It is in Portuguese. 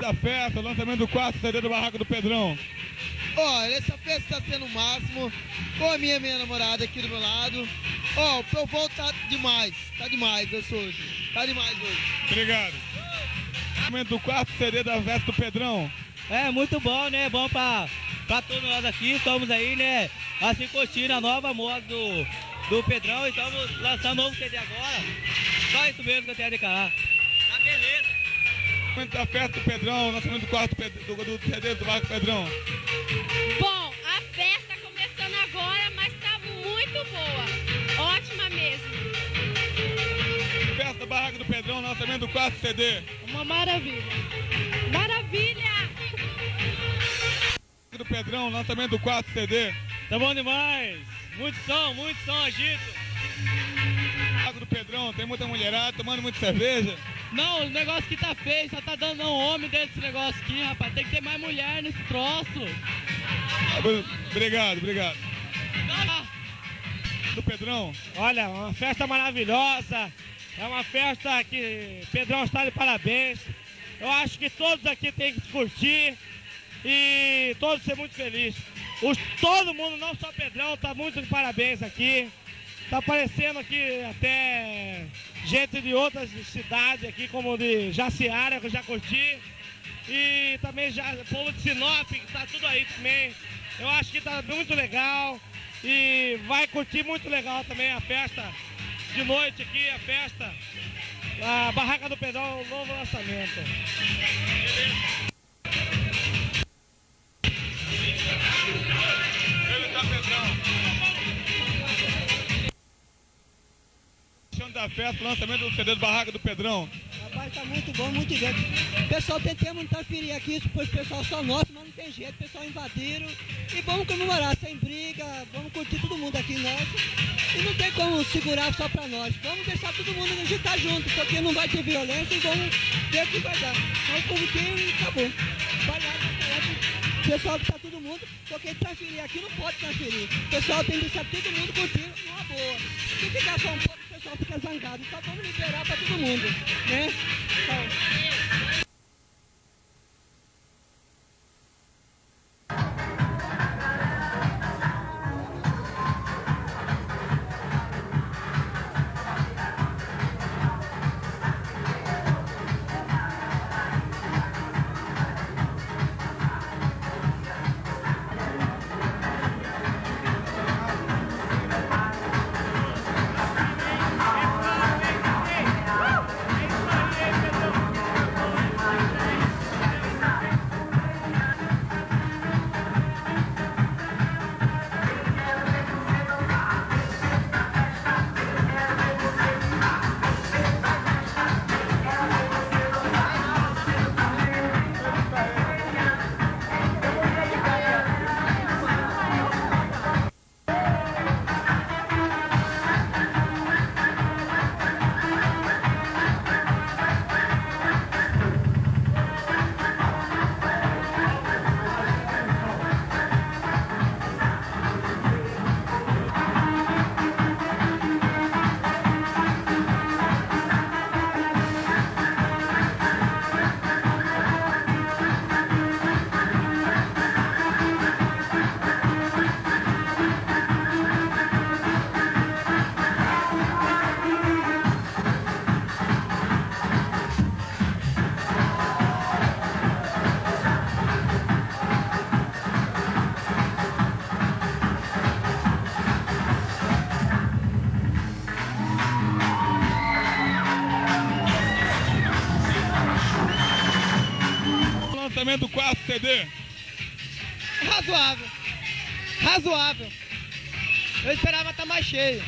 da festa, lançamento do quarto CD do Barraca do Pedrão. Olha, essa festa está sendo o máximo, com a minha namorada aqui do meu lado. Ó, o povão tá demais hoje, tá demais hoje. Obrigado. Lançamento do quarto CD da festa do Pedrão. É muito bom, né? Bom pra todos nós aqui. Estamos aí, né? Assim curtindo a nova moda do Pedrão. E estamos lançando um novo CD agora. Só isso mesmo que eu tenho a declarar. Tá beleza. Lançamento da festa do Pedrão, lançamento do quarto do CD do Barraca do Pedrão. Bom, a festa começando agora, mas tá muito boa. Ótima mesmo. Festa do Barraca do Pedrão, lançamento do quarto CD. Uma maravilha. Maravilha! Do Pedrão, lançamento do quarto CD. Tá bom demais. Muito som, agito. Barraca do Pedrão, tem muita mulherada tomando muita cerveja. Não, o negócio que tá feio, só tá dando um homem dentro desse negócio aqui, rapaz. Tem que ter mais mulher nesse troço. Obrigado. Do Pedrão. Olha, uma festa maravilhosa. É uma festa que Pedrão está de parabéns. Eu acho que todos aqui têm que curtir e todos ser muito felizes. Todo mundo, não só Pedrão, está muito de parabéns aqui. Tá aparecendo aqui até gente de outras cidades aqui, como de Jaciara, que eu já curti. E também já povo de Sinop, que tá tudo aí também. Eu acho que tá muito legal. E vai curtir muito legal também a festa de noite aqui, a festa. A Barraca do Pedrão, o novo lançamento. Ele tá Pedrão. Da festa, lançamento do CD do Barraca do Pedrão. Rapaz, tá muito bom, muito jeito. O pessoal tentamos interferir aqui, isso foi o pessoal só nosso, mas não tem jeito, o pessoal invadiram. E vamos comemorar, sem briga, vamos curtir todo mundo aqui, nós. E não tem como segurar só pra nós. Vamos deixar todo mundo agitar junto, porque não vai ter violência e vamos ver o que vai dar. Então o povo tem e acabou. Vai lá, o pessoal que tá todo mundo, porque transferir aqui não pode transferir. O pessoal tem que deixar todo mundo curtindo numa boa. Se ficar só um pouco, o pessoal fica zangado. Então vamos liberar para todo mundo, né? Então... Do quarto CD. Razoável. Eu esperava estar mais cheio.